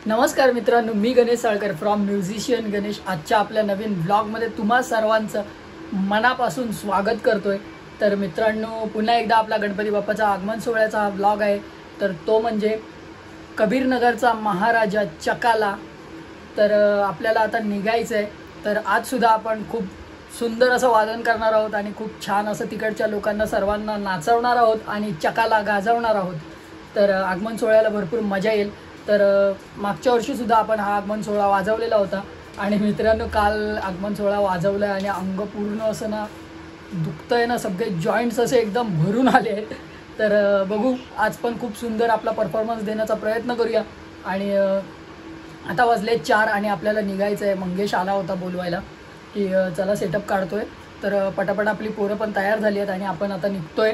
नमस्कार मित्रांनो, मी Ganesh Salkar from musician Ganesh. आजच्या आपल्या नवीन व्लॉगमध्ये तुम्हा सर्वांचं मनापासून स्वागत करतोय. तर मित्रांनो, पुन्हा एकदा आपला गणपती बाप्पाचा आगमन सोहळ्याचा हा व्लॉग आहे. तर तो म्हणजे कबीरनगरचा महाराजा चकाला. तर आपल्याला आता निघायचं आहे. तर आजसुद्धा आपण खूप सुंदर असं वादन करणार आहोत आणि खूप छान असं तिकडच्या लोकांना सर्वांना नाचवणार आहोत आणि चकाला गाजवणार आहोत. तर आगमन सोहळ्याला भरपूर मजा येईल. तर मागच्या वर्षीसुद्धा आपण हा आगमन सोहळा वाजवलेला होता आणि मित्रांनो, काल आगमन सोहळा वाजवला आहे आणि अंग पूर्ण असं ना दुखतं आहे ना, सगळे जॉईंट्स असे एकदम भरून आले आहेत. तर बघू, आज पण खूप सुंदर आपला परफॉर्मन्स देण्याचा प्रयत्न करूया. आणि आता वाजले 4 आणि आपल्याला निघायचं आहे. मंगेश आला होता बोलवायला की चला सेटअप काढतोय. तर पटापट आपली पोरं पण तयार झाली आहेत आणि आपण आता निघतोय.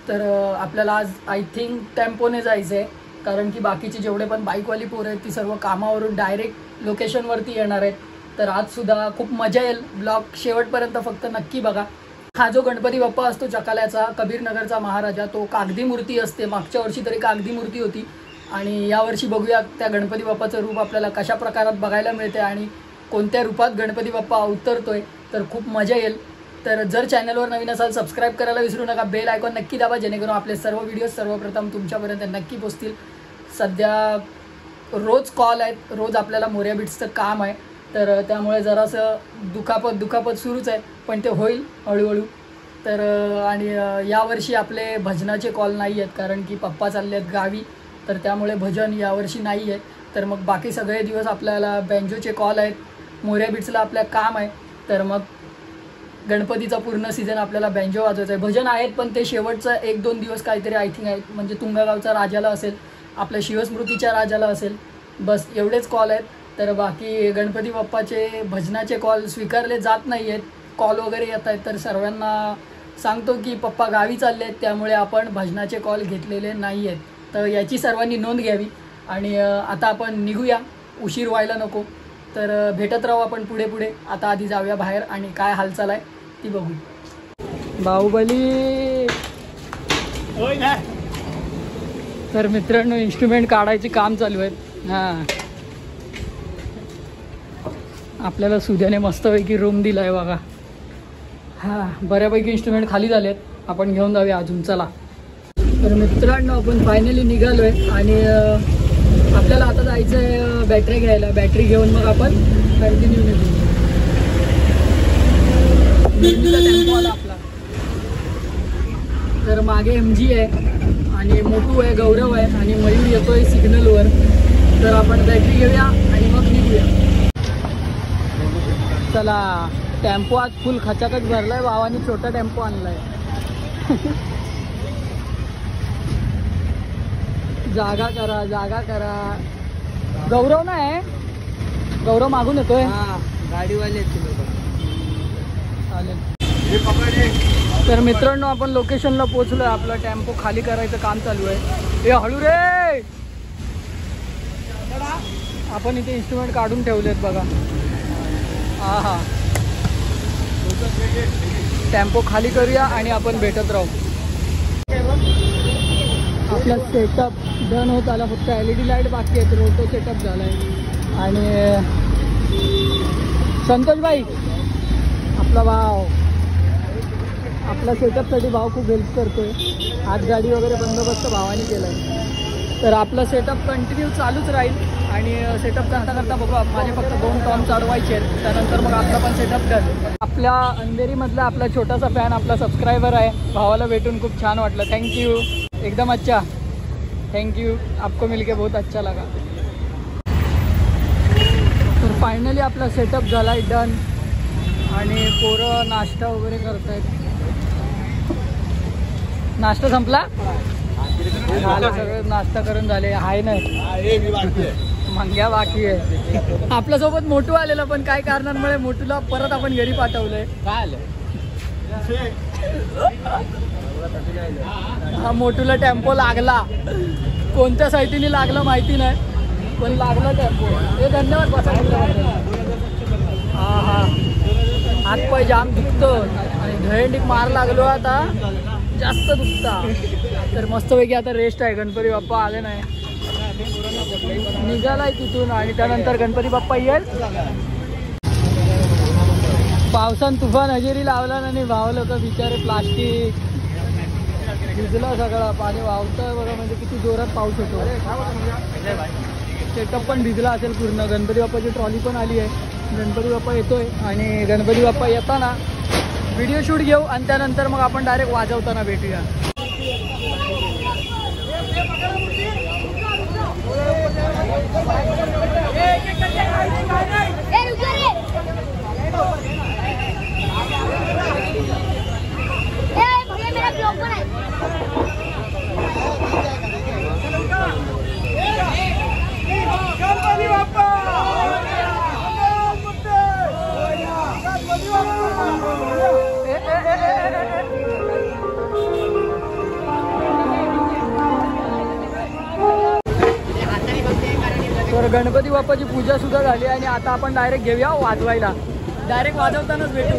तर आपल्याला आज आय थिंक टेम्पोने जायचं आहे, कारण की बाकीचे जेवढे पण बाईकवाली पोरं आहेत ती सर्व कामावरून डायरेक्ट लोकेशनवरती येणार आहेत. तर आजसुद्धा खूप मजा येईल. ब्लॉग शेवटपर्यंत फक्त नक्की बघा. हा जो गणपती बाप्पा असतो चकाल्याचा, कबीरनगरचा महाराजा, तो कागदी मूर्ती असते. मागच्या वर्षी तरी कागदी मूर्ती होती आणि यावर्षी बघूया त्या गणपती बाप्पाचं रूप आपल्याला कशा प्रकारात बघायला मिळते आणि कोणत्या रूपात गणपती बाप्पा अवतरतोय. तर खूप मजा येईल. तर जर चॅनलवर नवीन असाल सबस्क्राईब करायला विसरू नका. बेल आयकॉन नक्की दाबा, जेणेकरून आपले सर्व व्हिडिओ सर्वप्रथम तुमच्यापर्यंत नक्की पोहोचतील. सध्या रोज कॉल आहेत, रोज आपल्याला मोर्या बीट्सचं काम आहे. तर त्यामुळे जरासं दुखापत सुरूच आहे, पण ते होईल हळूहळू. तर आणि यावर्षी आपले भजनाचे कॉल नाही आहेत, कारण की पप्पा चालले आहेत गावी. तर त्यामुळे भजन यावर्षी नाही आहे. तर मग बाकी सगळे दिवस आपल्याला बँजोचे कॉल आहेत. मोर्या बीट्सला आपलं काम आहे. तर मग गणपतीचा पूर्ण सीझन आपल्याला बँजो वाजवायचा आहे. भजन आहेत पण ते शेवटचा 1-2 दिवस काहीतरी आय थिंक आहेत. म्हणजे तुंगागावचा राजाला असेल, आपल्या शिवस्मृतीच्या राजाला असेल, बस एवढेच कॉल आहेत. तर बाकी गणपती बाप्पाचे भजनाचे कॉल स्वीकारले जात नाही आहेत. कॉल वगैरे येत आहेत. तर सर्वांना सांगतो की पप्पा गावी चालले आहेत, त्यामुळे आपण भजनाचे कॉल घेतलेले नाही आहेत. तर याची सर्वांनी नोंद घ्यावी. आणि आता आपण निघूया, उशीर व्हायला नको. तर भेटत राहू आपण पुढे. आता आधी जाऊया बाहेर आणि काय हालचाल आहे ती बघू. बाहुबली. तर मित्रांनो, इन्स्ट्रुमेंट काढायचे काम चालू आहेत. हां, आपल्याला सुद्याने मस्तपैकी रूम दिला आहे बघा. हां, बऱ्यापैकी इन्स्ट्रुमेंट खाली झाले आहेत. आपण घेऊन जाऊया अजून. चला. तर मित्रांनो, आपण फायनली निघालो आहे आणि आपल्याला आता जायचं आहे बॅटरी घ्यायला. बॅटरी घेऊन मग आपण कंटिन्यू निघू. टेम्पो आला आपला. तर मागे MG आहे आणि मोटू आहे, गौरव आहे आणि मयूर येतोय सिग्नलवर. तर आपण बॅटरी घेऊया आणि मग निघूया. चला. टेम्पो आज फुल खचाखच भरलाय. भावानी छोटा टेम्पो आणलाय. जागा करा. गौरव नाही, गौरव मागून येतोय. गाडीवाले चालेल. तर मित्रांनो, आपण लोकेशनला पोहोचलोय. आपला टेम्पो खाली करायचं काम चालू आहे. हे हळू रे. आपण इथे इन्स्ट्रुमेंट काढून ठेवलेत बघा. हा, टेम्पो खाली करूया आणि आपण भेटत राहू. आपला सेटअप डन होत आला. फक्त LED लाईट बाकी आहेत. रोटो सेटअप झाला आहे. आणि संतोषबाई, आपला भाव, आपला सेटअपसाठी भाव खूप हेल्प करतोय. आज गाडी वगैरे बंदोबस्त भावाने केला आहे. तर आपला सेटअप कंटिन्यू चालूच राहील. आणि सेटअप करता बघू, माझे फक्त 2 टॉन चढवायचे आहेत. त्यानंतर मग आपला पण सेटअप कर. आपल्या अंधेरीमधला आपला छोटासा फॅन, आपला सबस्क्रायबर आहे. भावाला भेटून खूप छान वाटलं. थँक्यू. एकदम अच्छा. थँक्यू. आपको मिलके बहुत अच्छा लगा. तर फायनली आपला सेटअप झाला आहे डन. आणि पोरं नाश्ता वगैरे करतायत. नाश्ता संपला. सगळं नाश्ता करून झाले. आहे नाही, मंग्या बाकी आहे. आपल्यासोबत मोटू आलेला, पण काय कारणांमुळे मोटूला परत आपण घरी पाठवलंय. काय आलं, हा मोटूला टेम्पो लागला. कोणत्या साईटीने लागला माहिती नाही, पण लागला टेम्पो. हे धन्यवाद बसा. हा, हातपाय जाम दुखतो आणि दहींडीक मार लागलो आता जास्त दुखता. तर मस्तपैकी आता रेस्ट आहे. गणपती बाप्पा आले नाही. निघालाय तिथून आणि त्यानंतर गणपती बाप्पा येईल. पावसान तुफान हजेरी लावला आणि भाव लोक बिचारे प्लास्टिक भिजलं सगळं. पाणी वाहतंय बघा, म्हणजे किती जोरात पाऊस होतो. सेटअप पण भिजला असेल पूर्ण. गणपती बाप्पाची ट्रॉली पण आली आहे. गणपती बाप्पा येतोय आणि गणपती बाप्पा येताना व्हिडिओ शूट घेऊ आणि त्यानंतर मग आपण डायरेक्ट वाजवताना भेटूया. तर गणपती बाप्पाची पूजा सुद्धा झाली आणि आता आपण डायरेक्ट घेऊया वाजवायला. डायरेक्ट वाजवतानाच भेटू.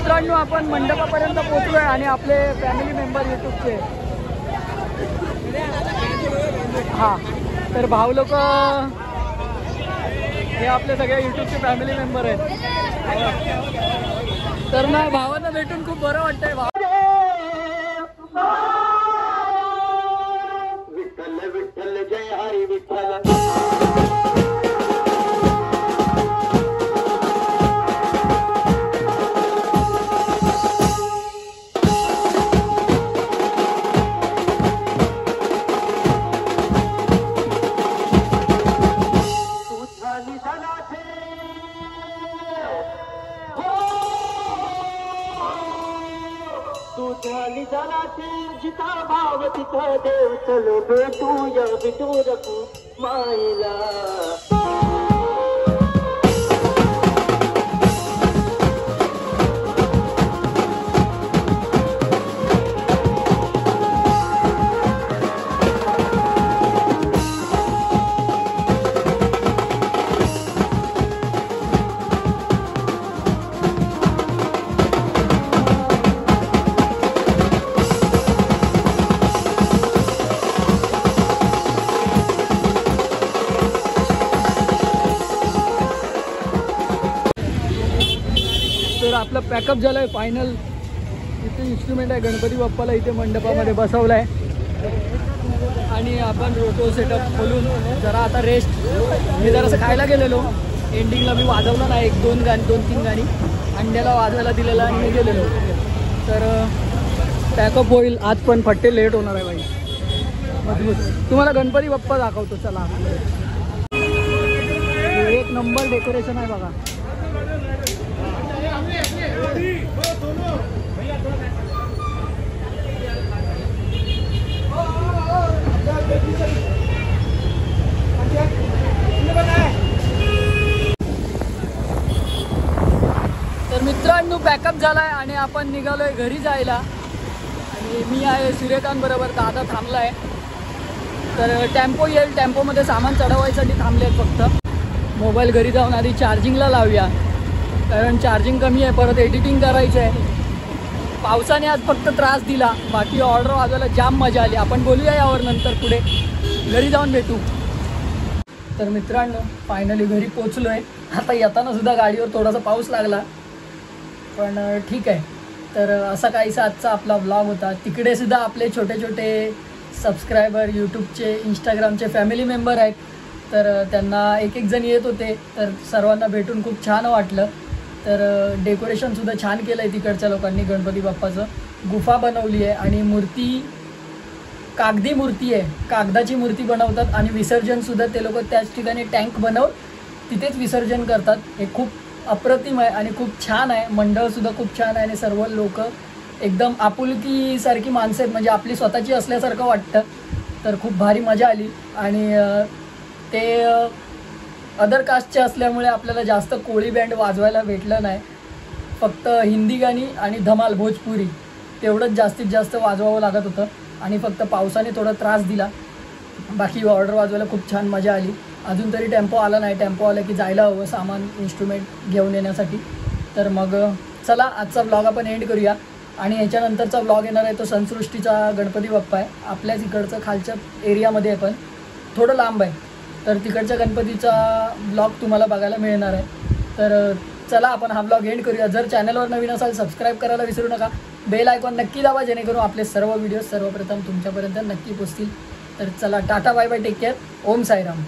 मित्रांनो आपण मंडपापर्यंत पोहोचलोय आणि आपले फॅमिली मेंबर यूट्यूबचे हां तर भाऊ लोक हे आपले सगळे यूट्यूबचे फॅमिली मेंबर आहेत. तर ना भावांना भेटून खूप बरं वाटतंय. विठ्ठल विठ्ठल जय हरी विठ्ठल. झाली जनाची जिता भाव तिथं देव चलो भेटूया भेटू रखू माईला. तर आपलं पॅकअप झालं आहे फायनल. इथे इन्स्ट्रुमेंट आहे गणपती बाप्पाला इथे मंडपामध्ये बसवलं आहे आणि आपण रोटो सेटअप खोलून जरा आता रेस्ट. मी जरासं खायला गेलेलो एंडिंगला मी वाजवलं नाही 2-3 गाणी अंड्याला वाजवायला दिलेलं आणि मी गेलेलो. तर पॅकअप होईल आज पण फट्टे लेट होणार आहे बाई मजबूत. तुम्हाला गणपती बाप्पा दाखवतो चला. एक नंबर डेकोरेशन आहे बघा. तर मित्रांनो पॅकअप झालाय आणि आपण निघालोय घरी जायला. आणि मी आहे सूर्यकांत बरोबर. दादा थांबलाय. तर टेम्पो येईल. टेम्पोमध्ये सामान चढवायसाठी थांबले आहेत फक्त. मोबाईल घरी जाऊन आधी चार्जिंगला लावूया कारण चार्जिंग कमी आहे. परत एडिटिंग करायचं आहे. पावसाने आज फक्त त्रास दिला. बाकी ऑर्डर वाजवायला जाम मजा आली. आपण बोलूया यावर नंतर पुढे. घरी जाऊन भेटू. तर मित्रांनो फायनली घरी पोचलो आहे. आता येताना सुद्धा गाडीवर थोडासा पाऊस लागला पण ठीक आहे. तर असा काहीसा आजचा आपला व्लॉग होता. तिकडे सुद्धा आपले छोटे छोटे सबस्क्रायबर यूट्यूबचे इंस्टाग्रामचे फॅमिली मेंबर आहेत. तर त्यांना एक जण येत होते. तर सर्वांना भेटून खूप छान वाटलं. तर डेकोरेशनसुद्धा छान केलं आहे तिकडच्या लोकांनी. गणपती बाप्पाचं गुफा बनवली आहे आणि मूर्ती कागदी मूर्ती आहे. कागदाची मूर्ती बनवतात आणि विसर्जनसुद्धा ते लोक त्याच ठिकाणी टँक बनवून तिथेच विसर्जन करतात. हे खूप अप्रतिम आहे आणि खूप छान आहे. मंडळसुद्धा खूप छान आहे आणि सर्व लोक एकदम आपुलकीसारखी माणसं आहेत. म्हणजे आपली स्वतःची असल्यासारखं वाटतं. तर खूप भारी मजा आली. आणि ते अदर कास्टचे असल्यामुळे आपल्याला जास्त कोळी बँड वाजवायला भेटलं नाही. फक्त हिंदी गाणी आणि धमाल भोजपुरी तेवढंच जास्तीत जास्त वाजवावं लागत होतं. आणि फक्त पावसाने थोडा त्रास दिला. बाकी ऑर्डर वाजवायला खूप छान मजा आली. अजून तरी टेम्पो आला नाही. टेम्पो आला की जायला हवं सामान इन्स्ट्रुमेंट घेऊन येण्यासाठी. तर मग चला आजचा व्लॉग आपण एंड करूया. आणि ह्याच्यानंतरचा व्लॉग येणार आहे तो सनसृष्टीचा गणपती बाप्पा आहे. आपल्याच इकडचं खालच्या एरियामध्ये आहे पण थोडं लांब आहे. तर तिकडच्या गणपतीचा ब्लॉग तुम्हाला बघायला मिळणार आहे. तर चला आपण हा ब्लॉग एंड करूया. जर चॅनलवर नवीन असाल सबस्क्राईब करायला विसरू नका. बेल आयकॉन नक्की दाबा जेणेकरून आपले सर्व व्हिडिओ सर्वप्रथम तुमच्यापर्यंत नक्की पोचतील. तर चला tata bye bye take care. Om Sairam.